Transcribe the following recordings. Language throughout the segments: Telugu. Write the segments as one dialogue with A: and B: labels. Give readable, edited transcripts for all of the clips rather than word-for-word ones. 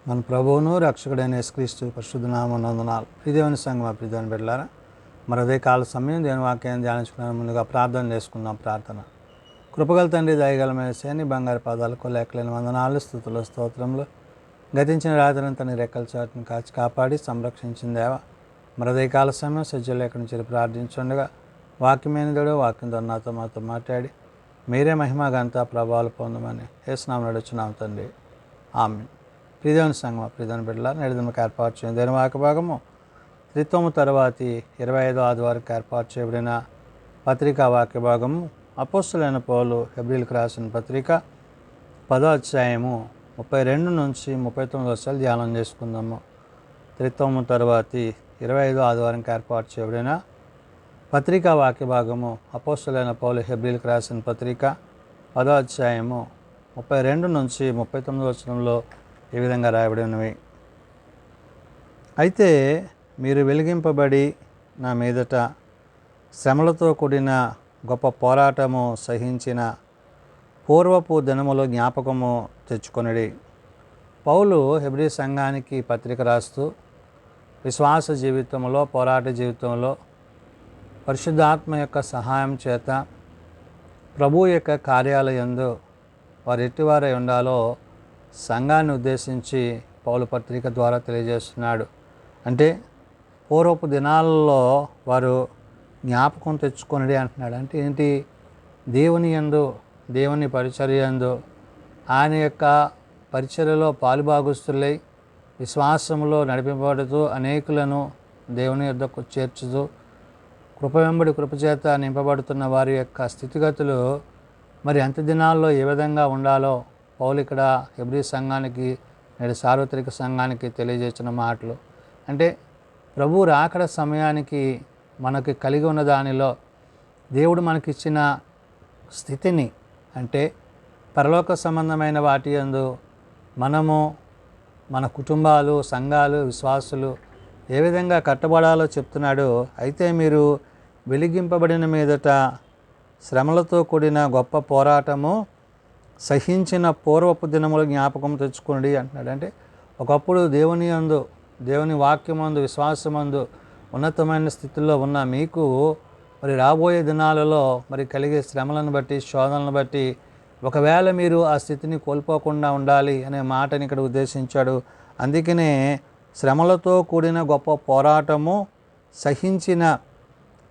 A: మన ప్రభువును రక్షకుడైన యేసుక్రీస్తు పరిశుద్ధ నామమున వందనాలు. ప్రియదేవుని సంగమా, ప్రియదేవుని బిడ్డలారా, మరి అదే కాల సమయం దేవుని వాక్యాన్ని ధ్యానించుకునే ముందుగా ప్రార్థన చేసుకుందాం. ప్రార్థన. కృపగల తండ్రి, దయగలమైన యేసయ్య, బంగారు పాదాలకు లెక్కలేని వందనాలు, స్తుతులు, స్తోత్రములు. గతించిన రాత్రంతా నీ రెక్కల చాటును కాచి కాపాడి సంరక్షించిన దేవా, మరి అదే కాల సమయం సజ్జలు ఎక్కడి నుంచి ప్రార్థించుండగా వాక్యమైన దేవుడు వాక్యంతో నాతో మాతో మాట్లాడి మీరే మహిమ ఘనత ప్రభావాలు పొందమని యేసునామమున అడుగుచున్నాం తండ్రి. ఆమేన్. ప్రియదేవుని సంగమా, ప్రియదేవుని బిడ్డలారా, నేడుదినకు ఏర్పాటు చేయడం దేవుని వాక్య భాగము త్రిత్వము తర్వాతి 25వ ఆదివారం ఏర్పాటు చేయబడిన పత్రికా వాక్య భాగము అపోస్తలుడైన పౌలు హెబ్రీయులకు రాసిన పత్రిక 10వ అధ్యాయము 32 నుంచి 39 వచనాలు ధ్యానం చేసుకుందాము. త్రిత్వము తర్వాతి 25వ ఆదివారం ఏర్పాటు చేయబడిన పత్రికా వాక్య భాగము అపోస్తలుడైన పౌలు హెబ్రీయులకు రాసిన పత్రిక 10వ అధ్యాయము 32 నుంచి 39 వచనంలో ఈ విధంగా రాయబడి ఉన్నవి. అయితే మీరు వెలిగింపబడి నా మీదట శ్రమలతో కూడిన గొప్ప పోరాటము సహించిన పూర్వపు దినములో జ్ఞాపకము తెచ్చుకొనిడి. పౌలు హెబ్రీ సంఘానికి పత్రిక రాస్తూ విశ్వాస జీవితంలో, పోరాట జీవితంలో పరిశుద్ధాత్మ యొక్క సహాయం చేత ప్రభు యొక్క కార్యాలయందు వారు ఎట్టివారై ఉండాలో సంఘాన్ని ఉద్దేశించి పౌలు పత్రిక ద్వారా తెలియజేస్తున్నాడు. అంటే పూర్వపు దినాలలో వారు జ్ఞాపకం తెచ్చుకొనిడి అంటున్నాడు. అంటే ఏంటి? దేవుని యందు, దేవుని పరిచర్య యందు, ఆయన యొక్క పరిచర్యలో పాలుభాగస్తులై విశ్వాసంలో నడిపింపబడుతూ అనేకులను దేవుని యొద్దకు చేర్చుతూ కృప వెంబడి కృపచేత నింపబడుతున్న వారి యొక్క స్థితిగతులు మరి అంత్య దినాల్లో ఏ విధంగా ఉండాలో పౌలు ఇక్కడ హెబ్రీ సంఘానికి, నేడు సార్వత్రిక సంఘానికి తెలియజేసిన మాటలు. అంటే ప్రభు రాకడ సమయానికి మనకి కలిగి ఉన్న దానిలో దేవుడు మనకిచ్చిన స్థితిని, అంటే పరలోక సంబంధమైన వాటి యందు మనము, మన కుటుంబాలు, సంఘాలు, విశ్వాసులు ఏ విధంగా కట్టబడాలో చెప్తున్నాడు. అయితే మీరు వెలిగింపబడిన మీదట శ్రమలతో కూడిన గొప్ప పోరాటము సహించిన పూర్వపు దినములు జ్ఞాపకం తెచ్చుకోండి అంటున్నాడు. అంటే ఒకప్పుడు దేవుని యందు, దేవుని వాక్యమందు, విశ్వాసమందు ఉన్నతమైన స్థితిలో ఉన్న మీకు మరి రాబోయే దినాలలో మరి కలిగే శ్రమలను బట్టి, శోధనలను బట్టి ఒకవేళ మీరు ఆ స్థితిని కోల్పోకుండా ఉండాలి అనే మాటని ఇక్కడ ఉద్దేశించాడు. అందుకనే శ్రమలతో కూడిన గొప్ప పోరాటము సహించిన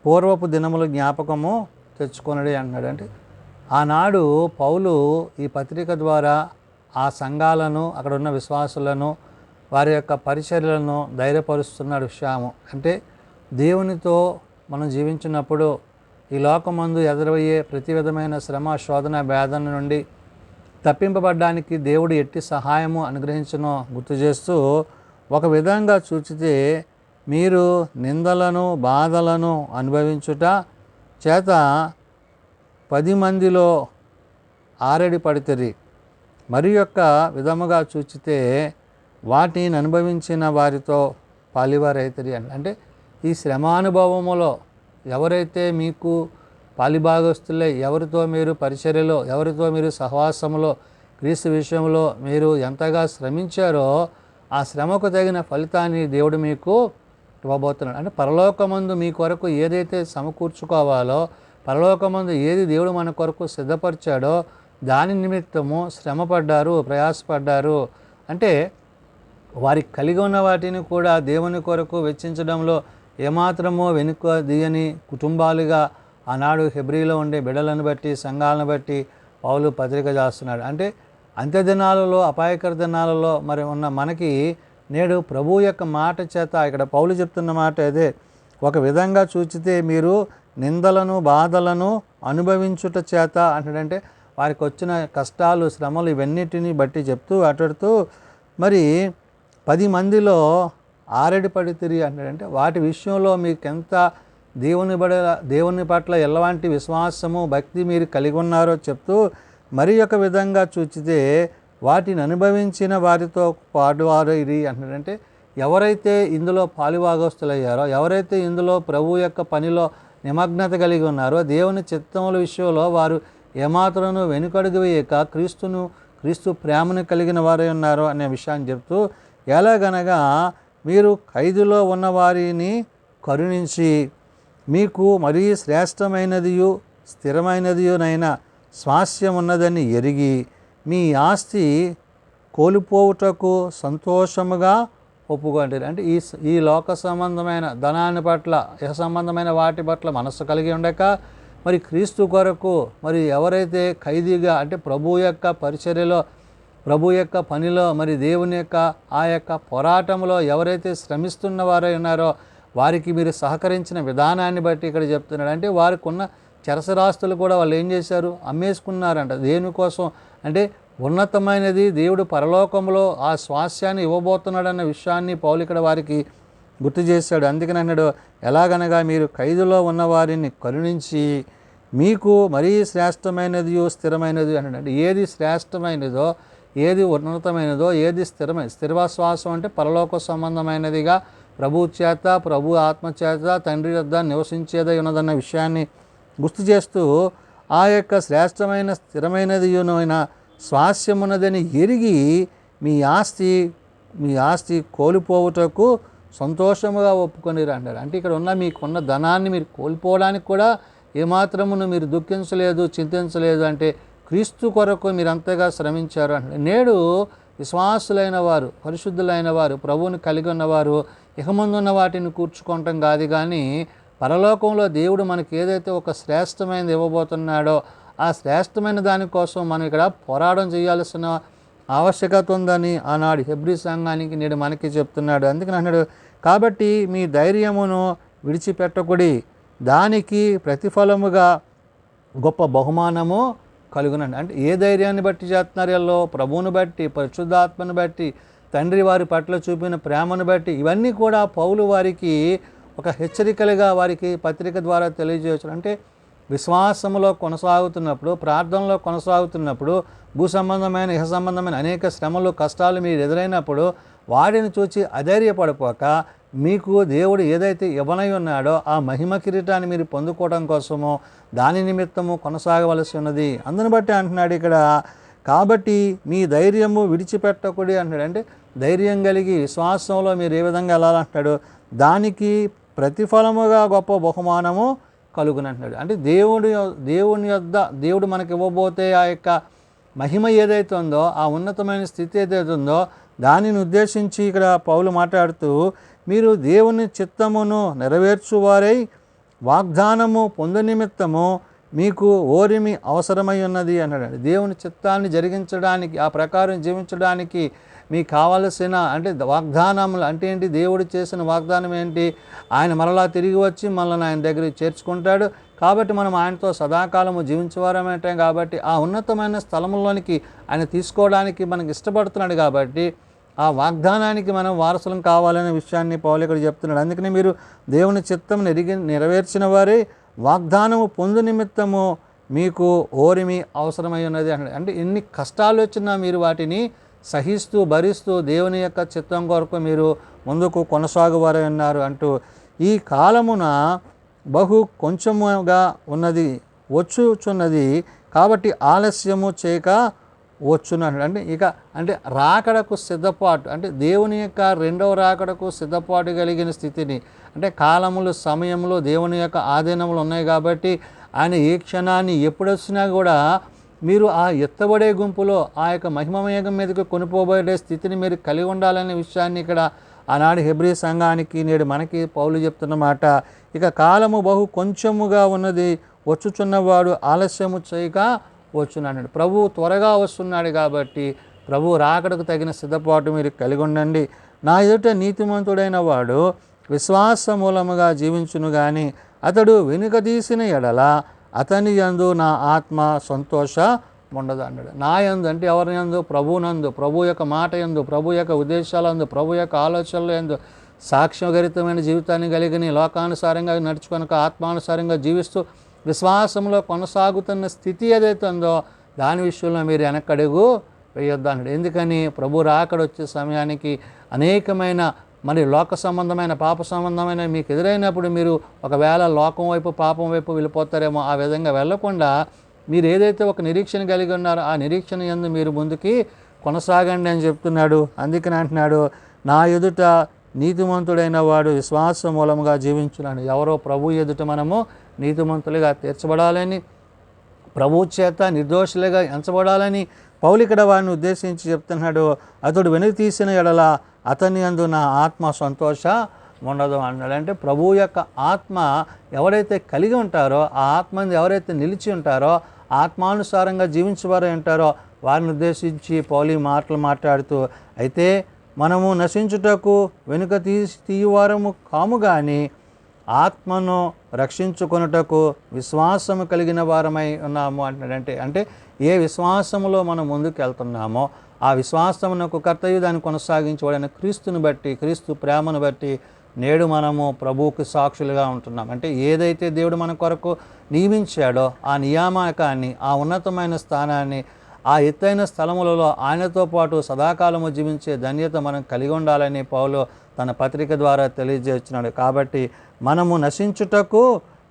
A: పూర్వపు దినములు జ్ఞాపకము తెచ్చుకొనడి అంటున్నాడు. అంటే ఆనాడు పౌలు ఈ పత్రిక ద్వారా ఆ సంఘాలను, అక్కడ ఉన్న విశ్వాసులను, వారి యొక్క పరిచర్యలను ధైర్యపరుస్తున్న విషయము. అంటే దేవునితో మనం జీవించినప్పుడు ఈ లోకమందు ఎదురయ్యే ప్రతి విధమైన శ్రమ, శోధన, వేదన నుండి తప్పింపబడడానికి దేవుడు ఎట్టి సహాయము అనుగ్రహించనో గుర్తు చేస్తూ, ఒక విధంగా చూచితే మీరు నిందలను, బాధలను అనుభవించుట చేత 10 మందిలో ఆరడి పడితిరి. మరి యొక్క విధముగా చూచితే వాటిని అనుభవించిన వారితో పాలివారైతిరి. అంటే ఈ శ్రమానుభవములో ఎవరైతే మీకు పాలిభాగస్తులై, ఎవరితో మీరు పరిచర్యలో, ఎవరితో మీరు సహవాసములో, క్రీస్తు విషయంలో మీరు ఎంతగా శ్రమించారో ఆ శ్రమకు తగిన ఫలితాన్ని దేవుడు మీకు ఇవ్వబోతున్నాడు. అంటే పరలోకమందు మీ కొరకు ఏదైతే సమకూర్చుకోవాలో, పరలోకమందు ఏది దేవుడు మన కొరకు సిద్ధపరిచాడో దాని నిమిత్తము శ్రమపడ్డారు, ప్రయాసపడ్డారు. అంటే వారికి కలిగి ఉన్న వాటిని కూడా దేవుని కొరకు వెచ్చించడంలో ఏమాత్రమో వెనుక తీయని కుటుంబాలుగా ఆనాడు హెబ్రీలో ఉండే బిడ్డలను బట్టి, సంఘాలను బట్టి పౌలు పత్రిక చేస్తున్నాడు. అంటే అంత్య దినాలలో, అపాయకర దినాలలో మరి ఉన్న మనకి నేడు ప్రభు యొక్క మాట చేత ఇక్కడ పౌలు చెప్తున్న మాట అదే. ఒక విధంగా చూచితే మీరు నిందలను, బాధలను అనుభవించుట చేత అంటాడంటే వారికి వచ్చిన కష్టాలు, శ్రమలు ఇవన్నిటిని బట్టి చెప్తూ అటుడుతూ మరి 10 మందిలో ఆరడి పడితిరి అంటాడంటే వాటి విషయంలో మీకు ఎంత దేవుని పట్ల ఎలాంటి విశ్వాసము, భక్తి మీరు కలిగి ఉన్నారో చెప్తూ, మరి ఒక విధంగా చూచితే వాటిని అనుభవించిన వారితో పాటువారైరి అంటాడంటే ఎవరైతే ఇందులో పాలుభాగస్తులయ్యారో, ఎవరైతే ఇందులో ప్రభు యొక్క పనిలో నిమగ్నత కలిగి ఉన్నారో, దేవుని చిత్తముల విషయంలో వారు ఏమాత్రం వెనుకడుగు వేయక క్రీస్తు ప్రేమను కలిగిన వారై ఉన్నారో అనే విషయాన్ని చెప్తూ, ఎలాగనగా మీరు ఖైదులో ఉన్న వారిని కరుణించి మీకు మరీ శ్రేష్టమైనదియు స్థిరమైనదియునైన స్వాస్యం ఉన్నదని ఎరిగి మీ ఆస్తి కోల్పోవుటకు సంతోషముగా ఒప్పుకోండి. అంటే ఈ లోక సంబంధమైన ధనాన్ని పట్ల, ఇహ సంబంధమైన వాటి పట్ల మనస్సు కలిగి ఉండక, మరి క్రీస్తు కొరకు మరి ఎవరైతే ఖైదీగా అంటే ప్రభు యొక్క పరిచర్యలో, ప్రభు యొక్క పనిలో, మరి దేవుని యొక్క ఆ యొక్క పోరాటంలో ఎవరైతే శ్రమిస్తున్న వారై ఉన్నారో వారికి మీరు సహకరించిన విధానాన్ని బట్టి ఇక్కడ చెప్తున్నాడు. అంటే వారికి ఉన్న చరసరాస్తులు కూడా వాళ్ళు ఏం చేశారు, అమ్మేసుకున్నారంట. దేనికోసం అంటే ఉన్నతమైనది దేవుడు పరలోకంలో ఆ స్వాస్యాన్ని ఇవ్వబోతున్నాడన్న విషయాన్ని పౌలు ఇక్కడ వారికి గుర్తు చేశాడు. అందుకని అన్నాడు, ఎలాగనగా మీరు ఖైదులో ఉన్నవారిని కరుణించి మీకు మరీ శ్రేష్టమైనది స్థిరమైనది అన్నాడు. అంటే ఏది శ్రేష్టమైనదో, ఏది ఉన్నతమైనదో, ఏది స్థిరవిశ్వాసం అంటే పరలోక సంబంధమైనదిగా ప్రభు చేత, ప్రభు ఆత్మ చేత తండ్రి వద్ద నివసించేదై ఉన్నదన్న విషయాన్ని గుర్తు చేస్తూ, ఆ యొక్క శ్రేష్టమైన స్థిరమైనదియునైన స్వాస్యమున్నదని ఎరిగి మీ ఆస్తి కోల్పోవుటకు సంతోషముగా ఒప్పుకొని అంటారు. అంటే ఇక్కడ ఉన్న మీకున్న ధనాన్ని మీరు కోల్పోవడానికి కూడా ఏమాత్రమును మీరు దుఃఖించలేదు, చింతించలేదు. అంటే క్రీస్తు కొరకు మీరు అంతగా శ్రమించారు అంటే. నేడు విశ్వాసులైన వారు, పరిశుద్ధులైన వారు, ప్రభువుని కలిగి ఉన్నవారు ఇక ముందున్న వాటిని కూర్చుకోవటం కాదు, కానీ పరలోకంలో దేవుడు మనకి ఏదైతే ఒక శ్రేష్టమైనది ఇవ్వబోతున్నాడో ఆ శ్రేష్టమైన దానికోసం మనం ఇక్కడ పోరాటం చేయాల్సిన ఆవశ్యకత ఉందని ఆనాడు హెబ్రీ సంఘానికి నేడు మనకి చెప్తున్నాడు. అందుకని అన్నాడు, కాబట్టి మీ ధైర్యమును విడిచిపెట్టకుడి, దానికి ప్రతిఫలముగా గొప్ప బహుమానము కలుగునండి. అంటే ఏ ధైర్యాన్ని బట్టి చేస్తున్నారు వీళ్ళు? ప్రభువును బట్టి, పరిశుద్ధాత్మను బట్టి, తండ్రి వారి పట్ల చూపిన ప్రేమను బట్టి. ఇవన్నీ కూడా పౌలు వారికి ఒక హెచ్చరికలుగా వారికి పత్రిక ద్వారా తెలియజేయచ్చు. అంటే విశ్వాసములో కొనసాగుతున్నప్పుడు, ప్రార్థనలో కొనసాగుతున్నప్పుడు, భూ సంబంధమైన ఇహ సంబంధమైన అనేక శ్రమలు, కష్టాలు మీరు ఎదురైనప్పుడు వాటిని చూచి అధైర్యపడిపోక మీకు దేవుడు ఏదైతే ఇవ్వనై ఉన్నాడో ఆ మహిమ కిరీటాన్ని మీరు పొందుకోవడం కోసమో దాని నిమిత్తము కొనసాగవలసి ఉన్నది. అందుని బట్టి అంటున్నాడు ఇక్కడ, కాబట్టి మీ ధైర్యము విడిచిపెట్టకూడదు అంటున్నాడు. అంటే ధైర్యం కలిగి విశ్వాసంలో మీరు ఏ విధంగా వెళ్ళాలంటున్నాడు, దానికి ప్రతిఫలముగా గొప్ప బహుమానము కలుగునంటున్నాడు. అంటే దేవుని యొద్ద దేవుడు మనకి ఇవ్వబోతే ఆ యొక్క మహిమ ఏదైతే ఉందో, ఆ ఉన్నతమైన స్థితి ఏదైతే ఉందో దానిని ఉద్దేశించి ఇక్కడ పౌలు మాట్లాడుతూ, మీరు దేవుని చిత్తమును నెరవేర్చువారై వాగ్దానము పొందు నిమిత్తము మీకు ఓరిమి అవసరమై ఉన్నది అన్నాడు. దేవుని చిత్తాన్ని జరిగించడానికి, ఆ ప్రకారం జీవించడానికి మీకు కావలసిన అంటే వాగ్దానములు అంటే ఏంటి? దేవుడు చేసిన వాగ్దానం ఏంటి? ఆయన మరలా తిరిగి వచ్చి మనల్ని ఆయన దగ్గరికి చేర్చుకుంటాడు. కాబట్టి మనం ఆయనతో సదాకాలము జీవించేవారమేంటాం. కాబట్టి ఆ ఉన్నతమైన స్థలంలోనికి ఆయన తీసుకోవడానికి మనకి ఇష్టపడుతున్నాడు. కాబట్టి ఆ వాగ్దానానికి మనం వారసులం కావాలనే విషయాన్ని పౌలు ఇక్కడ చెప్తున్నాడు. అందుకని మీరు దేవుని చిత్తం నెరవేర్చిన వారే వాగ్దానము పొందు నిమిత్తము మీకు ఓరిమి అవసరమై ఉన్నది అన్నాడు. అంటే ఎన్ని కష్టాలు వచ్చినా మీరు వాటిని సహిస్తూ భరిస్తూ దేవుని యొక్క చిత్తం కొరకు మీరు ముందుకు కొనసాగువారై ఉన్నారు అంటూ, ఈ కాలమున బహు కొంచెముగా ఉన్నది వచ్చుచున్నది, కాబట్టి ఆలస్యము చేయక వచ్చునన్నాడు. అంటే ఇక అంటే రాకడకు సిద్ధపాటు, అంటే దేవుని యొక్క రెండవ రాకడకు సిద్ధపాటు కలిగిన స్థితిని, అంటే కాలములు సమయములు దేవుని యొక్క ఆధీనములు ఉన్నాయి. కాబట్టి ఆయన ఏ క్షణాన్ని ఎప్పుడు వచ్చినా కూడా మీరు ఆ ఎత్తబడే గుంపులో ఆ యొక్క మహిమమేఘం మీదకి కొనిపోబడే స్థితిని మీరు కలిగి ఉండాలనే విషయాన్ని ఇక్కడ ఆనాడు హెబ్రీ సంఘానికి నేడు మనకి పౌలు చెప్తున్నమాట. ఇక కాలము బహు కొంచెముగా ఉన్నది, వచ్చుచున్నవాడు ఆలస్యము చేయక వచ్చునన్నాడు. ప్రభువు త్వరగా వస్తున్నాడు. కాబట్టి ప్రభు రాకడకు తగిన సిద్ధపాటు మీరు కలిగి ఉండండి. నా ఎదుట నీతిమంతుడైన వాడు విశ్వాస మూలముగా జీవించును గాని అతడు వెనుకదీసిన ఎడల అతని యందు నా ఆత్మ సంతోష ఉండదు అన్నాడు. నా యందు అంటే ఎవరి యందు? ప్రభునందు, ప్రభు యొక్క మాట యందు, ప్రభు యొక్క ఉద్దేశాలందు, ప్రభు యొక్క ఆలోచనల యందు సాక్ష్యగరితమైన జీవితాన్ని కలిగిన లోకానుసారంగా నడుచుకొనక ఆత్మానుసారంగా జీవిస్తూ విశ్వాసంలో కొనసాగుతున్న స్థితి ఏదైతే ఉందో దాని విషయంలో మీరు వెనకడుగు వేయొద్దు అన్నాడు. ఎందుకని? ప్రభు రాకడొచ్చే సమయానికి అనేకమైన మరి లోక సంబంధమైన పాప సంబంధమైన మీకు ఎదురైనప్పుడు మీరు ఒకవేళ లోకం వైపు పాపం వైపు వెళ్ళిపోతారేమో. ఆ విధంగా వెళ్ళకుండా మీరు ఏదైతే ఒక నిరీక్షణ కలిగి ఉన్నారో ఆ నిరీక్షణ యందు మీరు ముందుకి కొనసాగండి అని చెప్తున్నాడు. అందుకని అంటున్నాడు, నా ఎదుట నీతిమంతుడైన వాడు విశ్వాస మూలముగా జీవించున్నాడు. ఎవరో ప్రభు ఎదుట మనము నీతిమంతులుగా తీర్చబడాలని, ప్రభువు చేత నిర్దోషులుగా ఎంచబడాలని పౌలు ఇక్కడ వారిని ఉద్దేశించి చెప్తున్నాడు. అతడు వెనుక తీసిన ఎడల అతని యందు నా ఆత్మ సంతోష ఉండదు అన్నాడు. అంటే ప్రభువు యొక్క ఆత్మ ఎవరైతే కలిగి ఉంటారో, ఆ ఆత్మ ఎవరైతే నిలిచి ఉంటారో, ఆత్మానుసారంగా జీవించేవారు ఉంటారో వారిని ఉద్దేశించి పౌలు మాటలు మాట్లాడుతూ, అయితే మనము నశించుటకు వెనుక తీయువారము కాము కానీ ఆత్మను రక్షించుకొనుటకు విశ్వాసము కలిగిన వారమై ఉన్నాము అంటున్నాడంటే, అంటే ఏ విశ్వాసములో మనం ముందుకు వెళ్తున్నామో ఆ విశ్వాసమునకు కర్తయు దాన్ని కొనసాగించబడిన క్రీస్తుని బట్టి, క్రీస్తు ప్రేమను బట్టి నేడు మనము ప్రభువుకి సాక్షులుగా ఉంటున్నాం. అంటే ఏదైతే దేవుడు మన కొరకు నియమించాడో ఆ నియామకాన్ని, ఆ ఉన్నతమైన స్థానాన్ని, ఆ ఎత్తైన స్థలములలో ఆయనతో పాటు సదాకాలము జీవించే ధన్యత మనం కలిగి ఉండాలని పౌలు తన పత్రిక ద్వారా తెలియజేస్తున్నాడు. కాబట్టి మనము నశించుటకు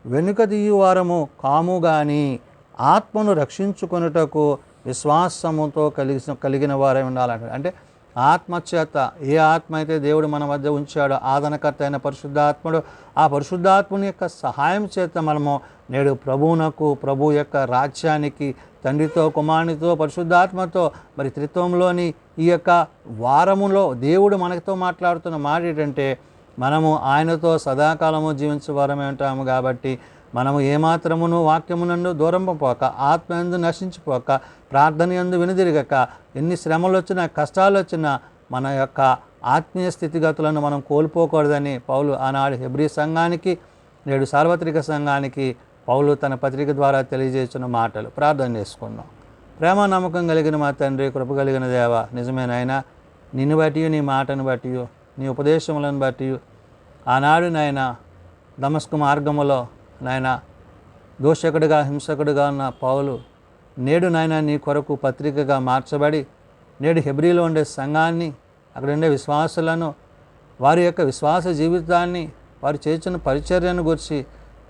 A: వెనుక తీయువారము కాము కానీ ఆత్మను రక్షించుకొనుటకు విశ్వాసముతో కలిగిన వారై ఉండాలంటాడు. అంటే ఆత్మచేత, ఏ ఆత్మ అయితే దేవుడు మన మధ్య ఉంచాడో, ఆదరణకర్త అయిన పరిశుద్ధాత్ముడు, ఆ పరిశుద్ధాత్ముని యొక్క సహాయం చేత మనము నేడు ప్రభువునకు, ప్రభు యొక్క రాజ్యానికి, తండ్రితో, కుమారునితో, పరిశుద్ధాత్మతో, మరి త్రిత్వంలోని ఈ యొక్క వారములో దేవుడు మనతో మాట్లాడుతున్న మాట ఏంటంటే, మనము ఆయనతో సదాకాలము జీవించే వారమే ఉంటాము. కాబట్టి మనము ఏమాత్రమును వాక్యమునందు దూరం పోక, ఆత్మయందు నశించిపోక, ప్రార్థన యందు వెనుదిరగక, ఎన్ని శ్రమలు వచ్చినా, కష్టాలు వచ్చినా మన యొక్క ఆత్మీయ స్థితిగతులను మనం కోల్పోకూడదని పౌలు ఆనాడు హెబ్రీ సంఘానికి, నేడు సార్వత్రిక సంఘానికి పౌలు తన పత్రిక ద్వారా తెలియజేస్తున్న మాటలు. ప్రార్థన చేసుకుందాం. ప్రేమ నమ్మకం కలిగిన మా తండ్రి, కృప కలిగిన దేవ, నిజమేనాయన నిన్ను బట్టి, నీ మాటను బట్టి, నీ ఉపదేశములను బట్టి ఆనాడు నాయన దమస్కు మార్గములో నాయన దోషకుడిగా, హింసకుడిగా ఉన్న పౌలు నేడు నాయన నీ కొరకు పత్రికగా మార్చబడి, నేడు హెబ్రీలో ఉండే సంఘాన్ని, అక్కడ ఉండే విశ్వాసులను, వారి యొక్క విశ్వాస జీవితాన్ని, వారు చేసిన పరిచర్యను గురించి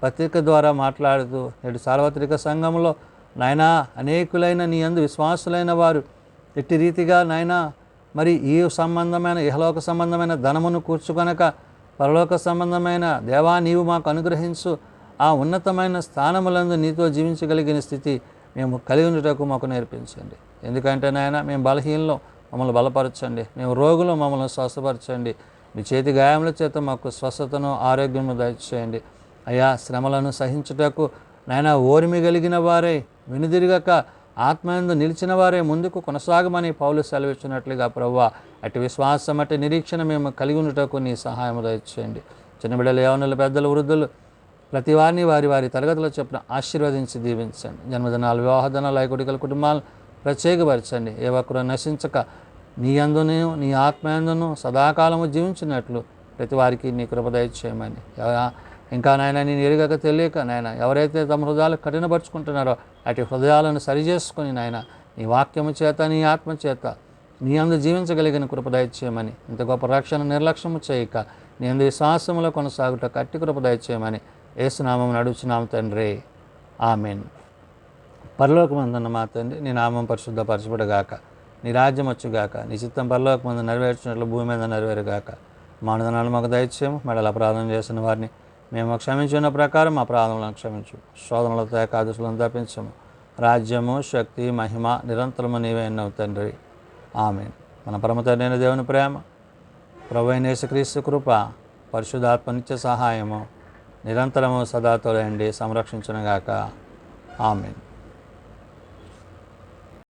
A: పత్రిక ద్వారా మాట్లాడుతూ, నేడు సార్వత్రిక సంఘంలో నాయన అనేకులైన నీ యందు విశ్వాసులైన వారు ఎట్టి రీతిగా నాయన మరి ఈ సంబంధమైన, ఇహలోక సంబంధమైన ధనమును కూర్చుకొనక పరలోక సంబంధమైన దేవా నీవు మాకు అనుగ్రహించు, ఆ ఉన్నతమైన స్థానములందు నీతో జీవించగలిగిన స్థితి మేము కలిగి ఉండటకు మాకు నేర్పించండి. ఎందుకంటే నాయన మేము బలహీనలో మమ్మల్ని బలపరచండి, మేము రోగులు మమ్మల్ని స్వస్థపరచండి, మీ చేతి గాయముల చేత మాకు స్వస్థతను, ఆరోగ్యము దయచేయండి. అయా శ్రమలను సహించుటకు నాయన ఓర్మి కలిగిన వారే, వెనుదిరగక ఆత్మయందు నిలిచిన వారే ముందుకు కొనసాగమని పౌలు సెలవిచ్చినట్లుగా ప్రభువా అటు విశ్వాసం, అటు నిరీక్షణ మేము కలిగి ఉండటకు నీ సహాయం దయచేయండి. చిన్న బిడ్డలు, యవనులు, పెద్దలు, వృద్ధులు ప్రతి వారిని వారి వారి తరగతిలో చొప్పున ఆశీర్వదించి దీవించండి. జన్మదినాలు, వివాహదినాలు, ఐకుటికల కుటుంబాలు ప్రత్యేకపరచండి. ఏ ఒక్కరు నశించక నీ యందును, నీ ఆత్మయందును సదాకాలము జీవించినట్లు ప్రతి వారికి నీ కృప దయచేయమని. ఇంకా నాయన నేను ఎరుగక తెలియక నాయన ఎవరైతే తమ హృదయాలు కఠినపరుచుకుంటున్నారో అటు హృదయాలను సరిచేసుకొని నాయన నీ వాక్యము చేత, నీ ఆత్మ చేత నీ అందు జీవించగలిగిన కృప దయచేయమని, ఇంత గొప్ప రక్షణ నిర్లక్ష్యము చేయక నీ అందు విశ్వాసములో కొనసాగుట కట్టి కృప దయచేయమని యేసునామం నడుచున్నాము తండ్రి, ఆమెన్. పరలోకమందున్న మా తండ్రి, నీ నామం పరిశుద్ధపరచబడుగాక, నీ రాజ్యం వచ్చుగాక, నీ చిత్తం పరలోకమందు నెరవేర్చినట్లు భూమి మీద నెరవేరుగాక. మానదనాలు మాకు దయచేయము, మెడల అపరాధం చేసిన వారిని మేము క్షమించిన ప్రకారం మా అపరాధములను క్షమించు, శోధనలతో ఏకాదశులను తప్పించము. రాజ్యము, శక్తి, మహిమ నిరంతరము నీవే అన్నావు తండ్రి, ఆమెన్. మన పరమ తండ్రి అయిన దేవుని ప్రేమ, ప్రభువైన యేసుక్రీస్తు కృప, పరిశుద్ధాత్మ నిత్య సహాయము నిరంతరము సదాతో సంరక్షించునుగాక, ఆమెన్.